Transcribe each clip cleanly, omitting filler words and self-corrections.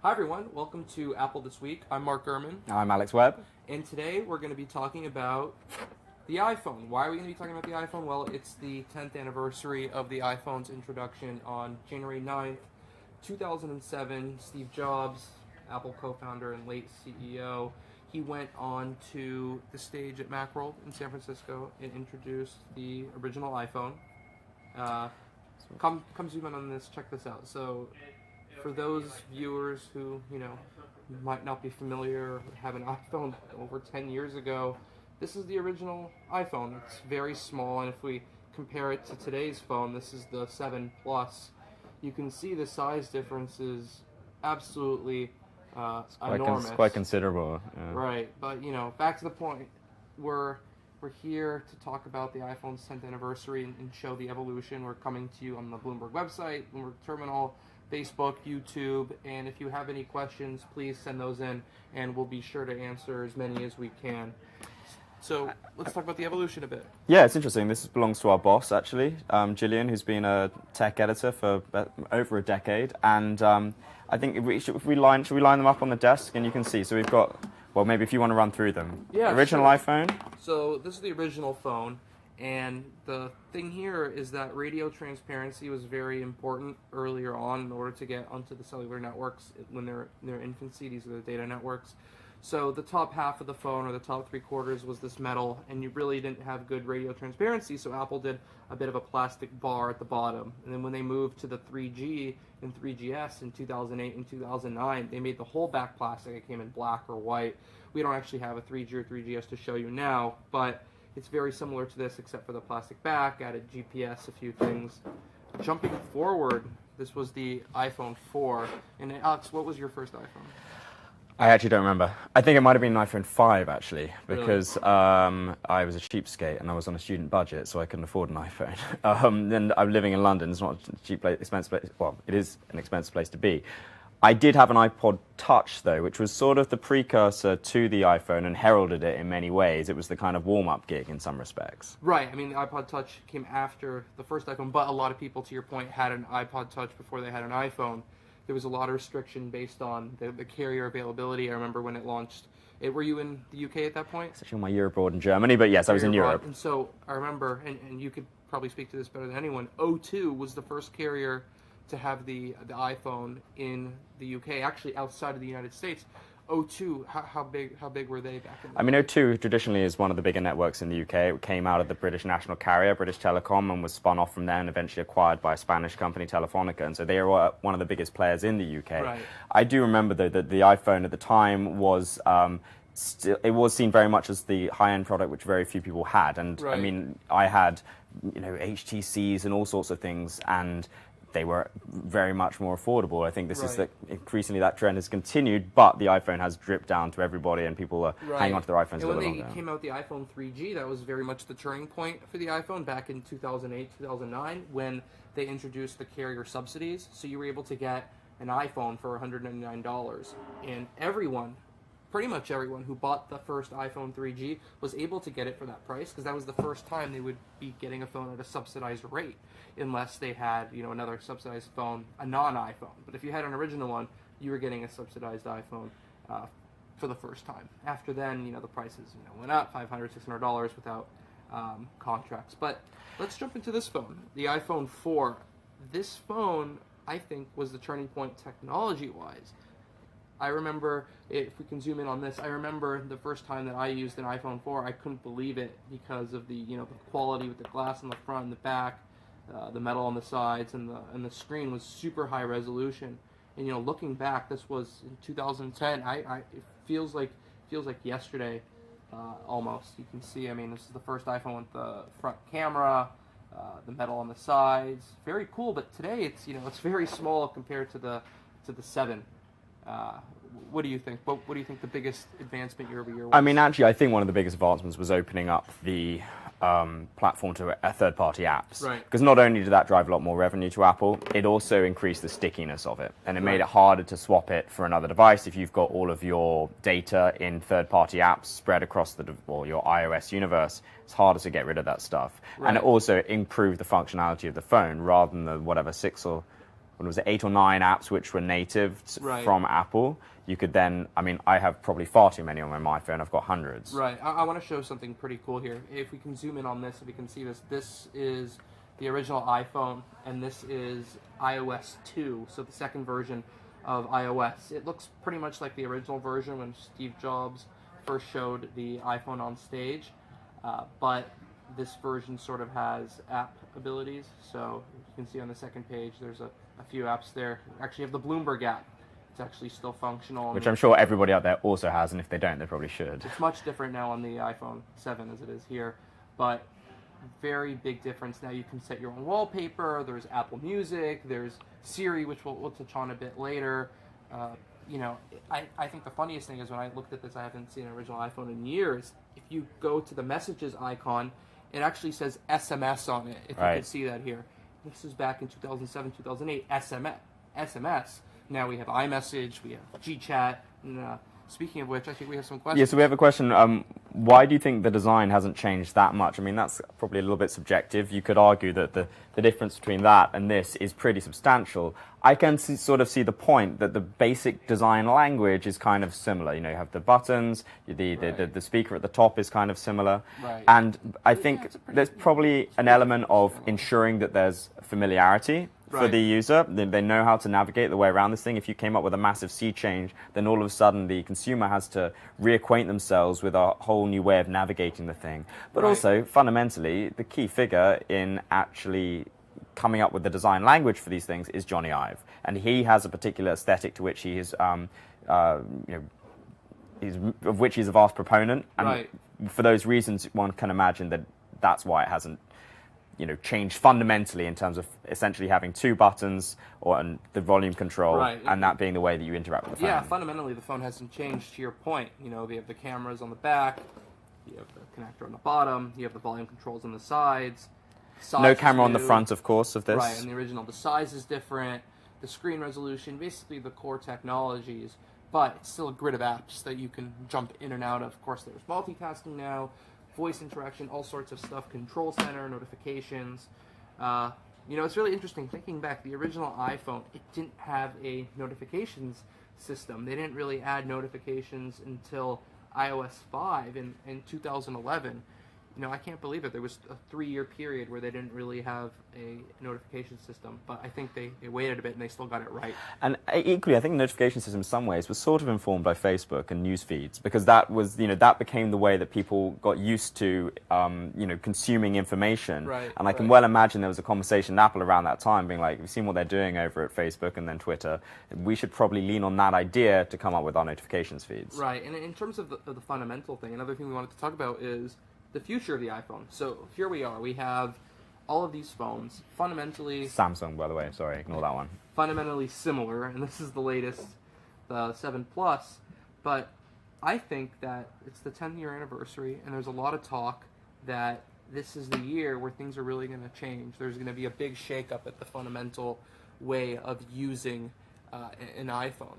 Hi everyone, welcome to Apple This Week. I'm Mark Gurman, I'm Alex Webb. and today we're going to be talking about the iPhone. Why are we going to be talking about the iPhone? Well, it's the 10th anniversary of the iPhone's introduction on January 9th, 2007. Steve Jobs, Apple co-founder and late CEO, he went on to the stage at Macworld in San Francisco and introduced the original iPhone. Come zoom in on this, check this out. So for those viewers who, might not be familiar or have an iPhone over 10 years ago, this is the original iPhone. It's very small, and if we compare it to today's phone, this is the 7 Plus, you can see the size difference is absolutely enormous. It's quite considerable. Yeah. Right, but, back to the point, we're here to talk about the iPhone's 10th anniversary and show the evolution. We're coming to you on the Bloomberg website, Bloomberg Terminal, Facebook, YouTube, and if you have any questions, please send those in, and we'll be sure to answer as many as we can. So let's talk about the evolution a bit. Yeah, it's interesting. This belongs to our boss, actually, Gillian, who's been a tech editor for over a decade. And I think should we line them up on the desk, and you can see. So we've got, well, maybe if you want to run through them. Yeah, original sure. iPhone. So this is the original phone. And the thing here is that radio transparency was very important earlier on in order to get onto the cellular networks when they're in their infancy. These are the data networks. So the top half of the phone, or the top 3/4, was this metal, and you really didn't have good radio transparency, so Apple did a bit of a plastic bar at the bottom. And then when they moved to the 3G and 3GS in 2008 and 2009, they made the whole back plastic. It came in black or white. We don't actually have a 3G or 3GS to show you now, but it's very similar to this except for the plastic back, added GPS, a few things. Jumping forward, this was the iPhone 4. And Alex, what was your first iPhone? I actually don't remember. I think it might have been an iPhone 5, actually, Really? because I was a cheapskate and I was on a student budget, so I couldn't afford an iPhone. And I'm living in London. It's not a cheap place, expensive place. Well, it is an expensive place to be. I did have an iPod Touch, though, which was sort of the precursor to the iPhone and heralded it in many ways. It was the kind of warm-up gig in some respects. Right. I mean, the iPod Touch came after the first iPhone, but a lot of people, to your point, had an iPod Touch before they had an iPhone. There was a lot of restriction based on the carrier availability. I remember when it launched. Were you in the UK at that point? It's actually on my year abroad in Germany, but yes, I was in Europe. And so I remember, and you could probably speak to this better than anyone, O2 was the first carrier to have the iPhone in the UK, actually outside of the United States. O2, how big were they back in the I mean, O2 traditionally is one of the bigger networks in the UK. It came out of the British national carrier, British Telecom, and was spun off from there and eventually acquired by a Spanish company, Telefonica. And so they are one of the biggest players in the UK. Right. I do remember, though, that the iPhone at the time was it was seen very much as the high-end product, which very few people had. And Right. I mean, I had HTCs and all sorts of things, and they were very much more affordable. I think this is Right. increasingly that trend has continued, but the iPhone has dripped down to everybody, and people are hanging on to their iPhones a little when longer. they came out the iPhone 3G, that was very much the turning point for the iPhone back in 2008, 2009, when they introduced the carrier subsidies. So you were able to get an iPhone for $199, and pretty much everyone who bought the first iPhone 3G was able to get it for that price, because that was the first time they would be getting a phone at a subsidized rate, unless they had another subsidized phone, a non-iPhone. But if you had an original one, you were getting a subsidized iPhone for the first time. After then, the prices went up $500, $600 without contracts. But let's jump into this phone, the iPhone 4. This phone, I think, was the turning point technology-wise. I remember, if we can zoom in on this, I remember the first time that I used an iPhone 4, I couldn't believe it because of the the quality with the glass on the front and the back, the metal on the sides, and the screen was super high resolution. And looking back, this was in 2010. It feels like yesterday, almost. You can see, I mean, this is the first iPhone with the front camera, the metal on the sides, very cool. But today, it's very small compared to the 7. What do you think? What do you think the biggest advancement year over year was? I mean, actually, I think one of the biggest advancements was opening up the platform to third-party apps. Right. Because not only did that drive a lot more revenue to Apple, it also increased the stickiness of it. And it made it harder to swap it for another device if you've got all of your data in third-party apps spread across your iOS universe. It's harder to get rid of that stuff. Right. And it also improved the functionality of the phone rather than the 6 or when it was 8 or 9 apps which were native Right. from Apple. You could then, I mean, I have probably far too many on my phone. I've got hundreds. Right. I want to show something pretty cool here. If we can zoom in on this, if we can see this, this is the original iPhone, and this is iOS 2, so the second version of iOS. It looks pretty much like the original version when Steve Jobs first showed the iPhone on stage, but this version sort of has app abilities. So you can see on the second page, there's a few apps there. Actually, you have the Bloomberg app. It's actually still functional. Which I'm sure everybody out there also has, and if they don't, they probably should. It's much different now on the iPhone 7 as it is here, but very big difference. Now you can set your own wallpaper. There's Apple Music. There's Siri, which we'll touch on a bit later. You know, I think the funniest thing is when I looked at this, I haven't seen an original iPhone in years. If you go to the messages icon, it actually says SMS on it, if you can see that here. This is back in 2007, 2008, SMS. Now we have iMessage, we have GChat, and speaking of which, I think we have some questions. Yeah, so we have a question. Why do you think the design hasn't changed that much? I mean, that's probably a little bit subjective. You could argue that the difference between that and this is pretty substantial. I can sort of see the point that the basic design language is kind of similar. You know, you have the buttons, the speaker at the top is kind of similar. Right. And I think there's probably an element of ensuring that there's familiarity for the user. They know how to navigate the way around this thing. If you came up with a massive sea change, then all of a sudden the consumer has to reacquaint themselves with a whole new way of navigating the thing. But also, fundamentally, the key figure in actually coming up with the design language for these things is Johnny Ive. And he has a particular aesthetic to which he is, of which he's a vast proponent. And for those reasons, one can imagine that that's why it hasn't changed fundamentally in terms of essentially having 2 buttons and the volume control, and that being the way that you interact with the phone. Yeah, fundamentally the phone hasn't changed, to your point. You know, they have the cameras on the back, you have the connector on the bottom, you have the volume controls on the sides. No camera on the front, of course, of this. Right, and the original, the size is different, the screen resolution, basically the core technologies, but it's still a grid of apps that you can jump in and out of. Of course, there's multitasking now, voice interaction, all sorts of stuff, control center, notifications. It's really interesting. Thinking back, the original iPhone, it didn't have a notifications system. They didn't really add notifications until iOS 5 in 2011. I can't believe it. There was a 3-year period where they didn't really have a notification system, but I think they waited a bit and they still got it right. And equally, I think the notification system in some ways was sort of informed by Facebook and news feeds, because that was, that became the way that people got used to, consuming information. Right, and I can well imagine there was a conversation in Apple around that time being like, we've seen what they're doing over at Facebook and then Twitter. We should probably lean on that idea to come up with our notifications feeds. Right, and in terms of the fundamental thing, another thing we wanted to talk about is the future of the iPhone. So here we are. We have all of these phones, fundamentally... Samsung, by the way. Sorry, ignore that one. Fundamentally similar, and this is the latest, the 7 Plus. But I think that it's the 10-year anniversary, and there's a lot of talk that this is the year where things are really going to change. There's going to be a big shakeup at the fundamental way of using an iPhone.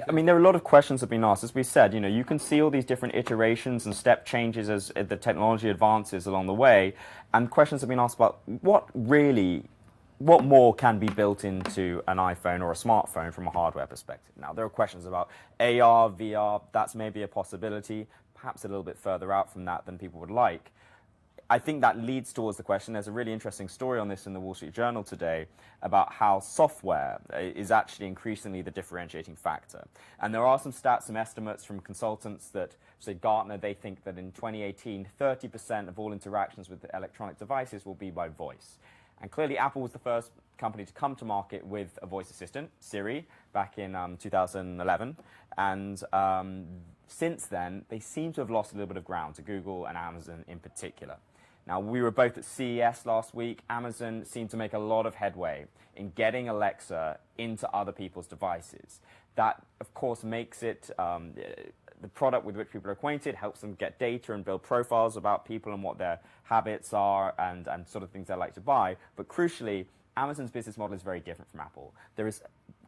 I mean, there are a lot of questions that have been asked. As we said, you can see all these different iterations and step changes as the technology advances along the way, and questions have been asked about what more can be built into an iPhone or a smartphone from a hardware perspective. Now, there are questions about AR, VR, that's maybe a possibility, perhaps a little bit further out from that than people would like. I think that leads towards the question. There's a really interesting story on this in the Wall Street Journal today about how software is actually increasingly the differentiating factor. And there are some stats, some estimates from consultants that say Gartner, they think that in 2018, 30% of all interactions with electronic devices will be by voice. And clearly Apple was the first company to come to market with a voice assistant, Siri, back in 2011. And since then, they seem to have lost a little bit of ground to Google and Amazon in particular. Now, we were both at CES last week. Amazon seemed to make a lot of headway in getting Alexa into other people's devices. That, of course, makes it the product with which people are acquainted, helps them get data and build profiles about people and what their habits are and sort of things they like to buy. But crucially, Amazon's business model is very different from Apple. There is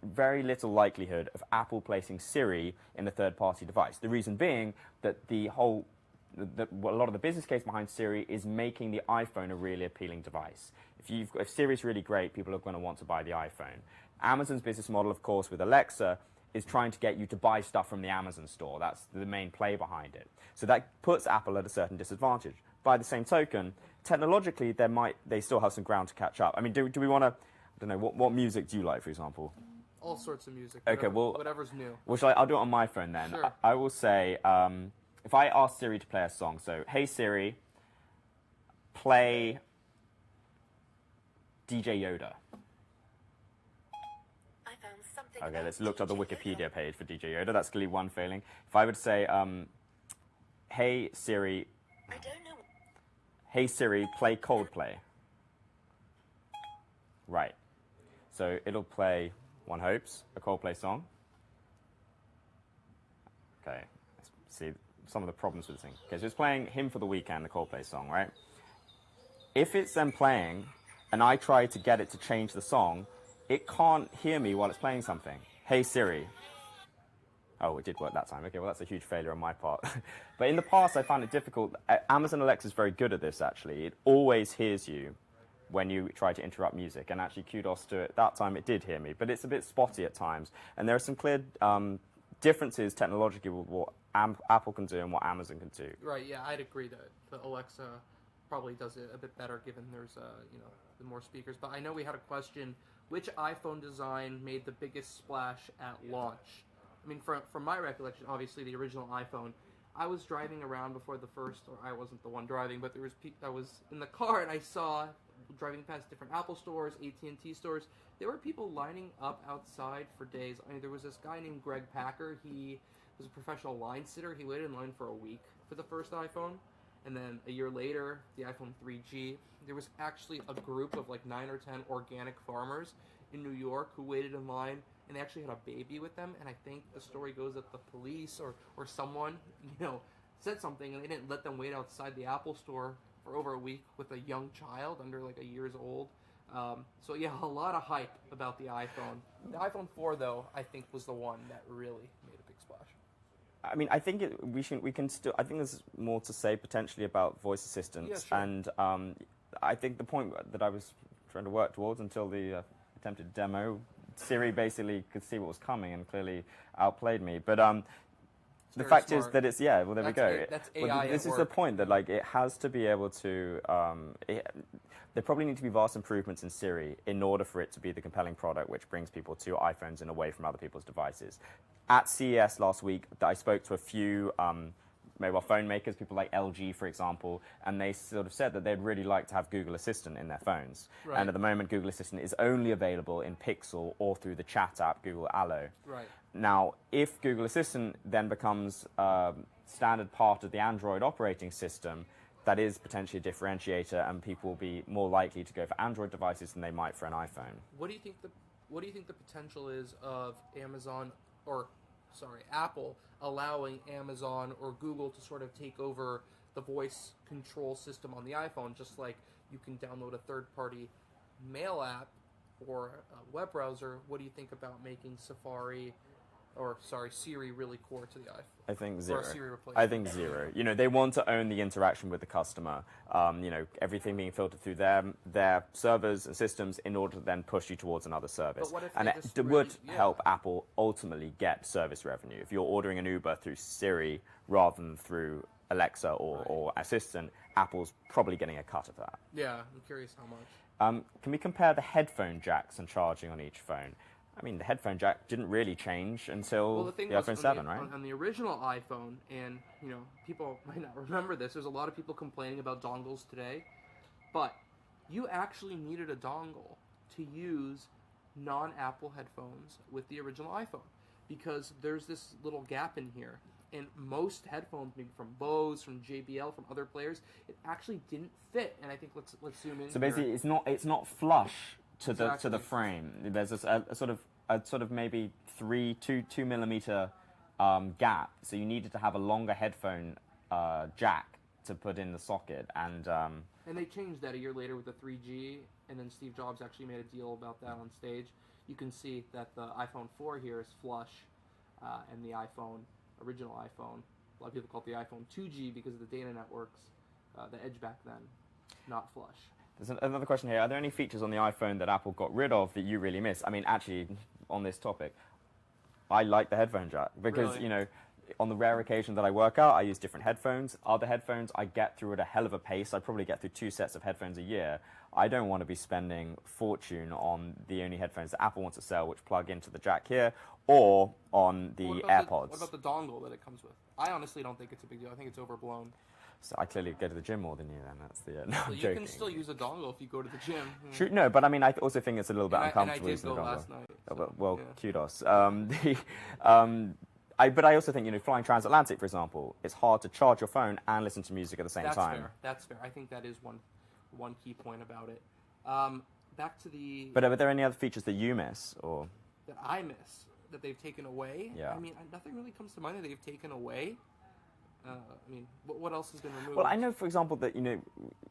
very little likelihood of Apple placing Siri in a third-party device. The reason being that a lot of the business case behind Siri is making the iPhone a really appealing device. If Siri's really great, people are going to want to buy the iPhone. Amazon's business model, of course, with Alexa is trying to get you to buy stuff from the Amazon store. That's the main play behind it. So that puts Apple at a certain disadvantage. By the same token, technologically, they still have some ground to catch up. I mean, do we want to, I don't know, what music do you like, for example? All sorts of music. Okay, well, whatever's new. Well, I'll do it on my phone then. Sure. I will say, if I ask Siri to play a song, so, hey Siri, play DJ Yoda. I found something. Okay, let's look at the Wikipedia page for DJ Yoda. That's clearly one failing. If I would say, hey Siri, I don't know. hey Siri, play Coldplay. Right. So it'll play One Hopes, a Coldplay song. Okay, let's see some of the problems with this thing. Okay, so it's playing Hymn for the Weekend, the Coldplay song, right? If it's then playing, and I try to get it to change the song, it can't hear me while it's playing something. Hey Siri. Oh, it did work that time. Okay, well, that's a huge failure on my part. But in the past, I found it difficult. Amazon Alexa is very good at this, actually. It always hears you when you try to interrupt music. And actually, kudos to it. That time, it did hear me. But it's a bit spotty at times. And there are some clear differences technologically with what Apple can do and what Amazon can do. Right, yeah, I'd agree that the Alexa probably does it a bit better given there's, the more speakers. But I know we had a question, which iPhone design made the biggest splash at launch? I mean, from my recollection, obviously the original iPhone. I was driving around before the first, or I wasn't the one driving, but I was in the car and I saw, driving past different Apple stores, AT&T stores, there were people lining up outside for days. I mean, there was this guy named Greg Packer. He was a professional line sitter. He waited in line for a week for the first iPhone. And then a year later, the iPhone 3G. There was actually a group of like 9 or 10 organic farmers in New York who waited in line, and they actually had a baby with them. And I think the story goes that the police or someone, said something, and they didn't let them wait outside the Apple store for over a week with a young child under like a year's old. So yeah, a lot of hype about the iPhone. The iPhone 4, though, I think was the one that really made a big splash. I mean, I think we can still. I think there's more to say potentially about voice assistants, Yeah, sure. And I think the point that I was trying to work towards until the attempted demo, Siri basically could see what was coming and clearly outplayed me. But the fact is that it's well, there we go. That's AI. This is the point that it has to be able to. There probably need to be vast improvements in Siri in order for it to be the compelling product which brings people to iPhones and away from other people's devices. At CES last week, I spoke to a few mobile phone makers, people like LG, for example, and they sort of said that they'd really like to have Google Assistant in their phones. Right. And at the moment, Google Assistant is only available in Pixel or through the chat app, Google Allo. Right. Now, if Google Assistant then becomes a standard part of the Android operating system, that is potentially a differentiator, and people will be more likely to go for Android devices than they might for an iPhone. What do you think the potential is of Apple allowing Amazon or Google to sort of take over the voice control system on the iPhone, just like you can download a third-party mail app or a web browser? What do you think about making Siri really core to the iPhone? I think zero. Or a Siri replacement? I think zero. They want to own the interaction with the customer. Everything being filtered through their servers and systems in order to then push you towards another service. But what if and they it just would really- help Apple ultimately get service revenue. If you're ordering an Uber through Siri rather than through Alexa or Assistant, Apple's probably getting a cut of that. Yeah, I'm curious how much. Can we compare the headphone jacks and charging on each phone? I mean, the headphone jack didn't really change until the iPhone 7, right? On the original iPhone, and people might not remember this, there's a lot of people complaining about dongles today, but you actually needed a dongle to use non-Apple headphones with the original iPhone, because there's this little gap in here. And most headphones, maybe from Bose, from JBL, from other players, it actually didn't fit. And I think let's zoom in. So basically, here. it's not flush to Exactly. the frame. There's a sort of maybe 2 millimeter gap. So you needed to have a longer headphone jack to put in the socket. And they changed that a year later with the 3G, and then Steve Jobs actually made a deal about that on stage. You can see that the iPhone 4 here is flush, and the original iPhone, a lot of people call it the iPhone 2G because of the data networks, the edge back then, not flush. There's another question here. Are there any features on the iPhone that Apple got rid of that you really miss? I mean, actually, on this topic, I like the headphone jack because, Really? you know, on the rare occasion that I work out, I use different headphones. Other headphones I get through at a hell of a pace. I probably get through 2 sets of headphones a year. I don't want to be spending fortune on the only headphones that Apple wants to sell, which plug into the jack here, or on the What AirPods. What about the dongle that it comes with? I honestly don't think it's a big deal. I think it's overblown. So I clearly go to the gym more than you then. That's the... no, Well, I'm you joking. can still use a dongle if you go to the gym. True, no, but I mean, I also think it's a little bit And I uncomfortable did using go the dongle. last night, so, Well, yeah. kudos. But I also think, you know, flying transatlantic, for example, it's hard to charge your phone and listen to music at the same That's time. fair. That's fair. I think that is one key point about it. Back to the But are there any other features that you miss, or? that I miss that they've taken away. Yeah. I mean, nothing really comes to mind that they've taken away. I mean, what else has been removed? Well, I know, for example, that, you know,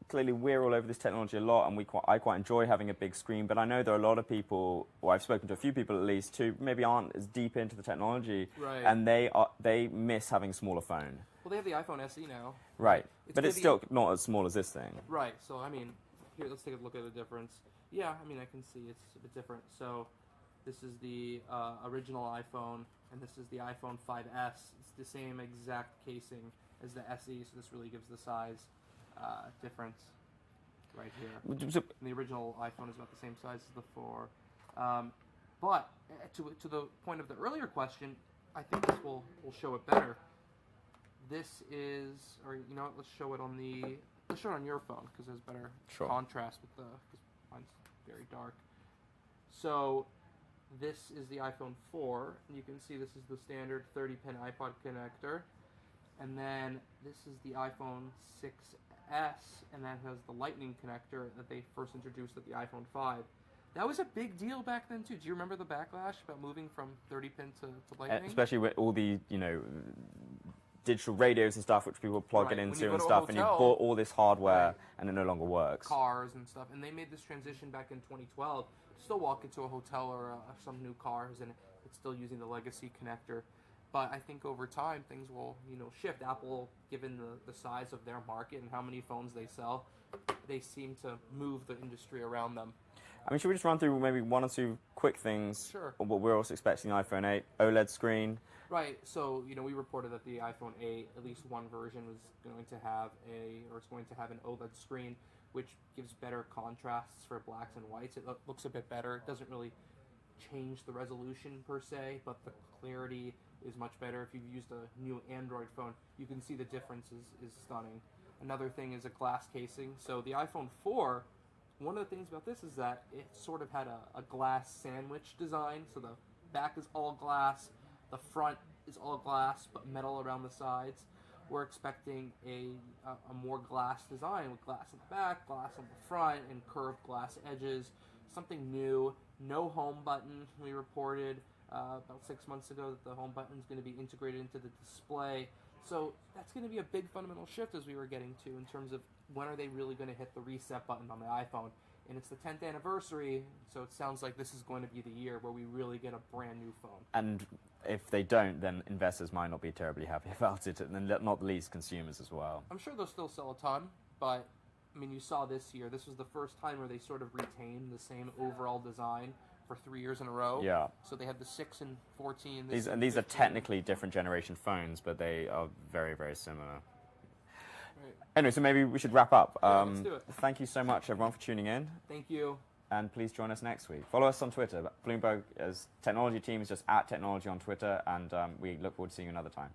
clearly we're all over this technology a lot, and I quite enjoy having a big screen. But I know there are a lot of people, or I've spoken to a few people at least, who maybe aren't as deep into the technology, Right. and they miss having a smaller phone. Well, they have the iPhone SE now. Right, It's but it's maybe- still not as small as this thing. Right. So I mean, here, let's take a look at the difference. Yeah, I mean, I can see it's a bit different. So this is the original iPhone, and this is the iPhone 5S. It's the same exact casing as the SE, so this really gives the size difference right here. So, And the original iPhone is about the same size as the 4. But to the point of the earlier question, I think this will show it better. This is, or you know what, let's show it on your phone because there's better Sure. contrast with because mine's very dark. So this is the iPhone 4, and you can see this is the standard 30-pin iPod connector. And then this is the iPhone 6S, and that has the Lightning connector that they first introduced at the iPhone 5. That was a big deal back then, too. Do you remember the backlash about moving from 30-pin to Lightning? especially with all the, you know, digital radios and stuff which people plug Right, it when into you go and to a stuff, and you hotel- bought all this hardware Right. and it no longer works. Cars and stuff, and they made this transition back in 2012. Still walk into a hotel or some new cars, and it's still using the legacy connector. But I think over time things will, shift. Apple, given the size of their market and how many phones they sell, they seem to move the industry around them. I mean, should we just run through maybe one or two quick things? Sure. On what we're also expecting the iPhone 8 OLED screen. Right. So we reported that the iPhone 8, at least one version, was going to have it's going to have an OLED screen, which gives better contrasts for blacks and whites. It looks a bit better. It doesn't really change the resolution per se, but the clarity is much better. If you've used a new Android phone, you can see the difference is stunning. Another thing is a glass casing. So the iPhone 4, one of the things about this is that it sort of had a glass sandwich design. So the back is all glass, the front is all glass, but metal around the sides. We're expecting a more glass design with glass on the back, glass on the front, and curved glass edges. Something new. No home button. We reported about 6 months ago that the home button is going to be integrated into the display. So that's going to be a big fundamental shift as we were getting to in terms of when are they really going to hit the reset button on the iPhone. And it's the 10th anniversary, so it sounds like this is going to be the year where we really get a brand new phone. And if they don't, then investors might not be terribly happy about it, and then not the least consumers as well. I'm sure they'll still sell a ton, but I mean, you saw this year. This was the first time where they sort of retained the same overall design for 3 years in a row. Yeah. So they had the 6 and 14. These are technically different generation phones, but they are very, very similar. Right. Anyway, so maybe we should wrap up. Yeah, let's do it. Thank you so much, everyone, for tuning in. Thank you. And please join us next week. Follow us on Twitter. Bloomberg as technology team is just @technology on Twitter, and we look forward to seeing you another time.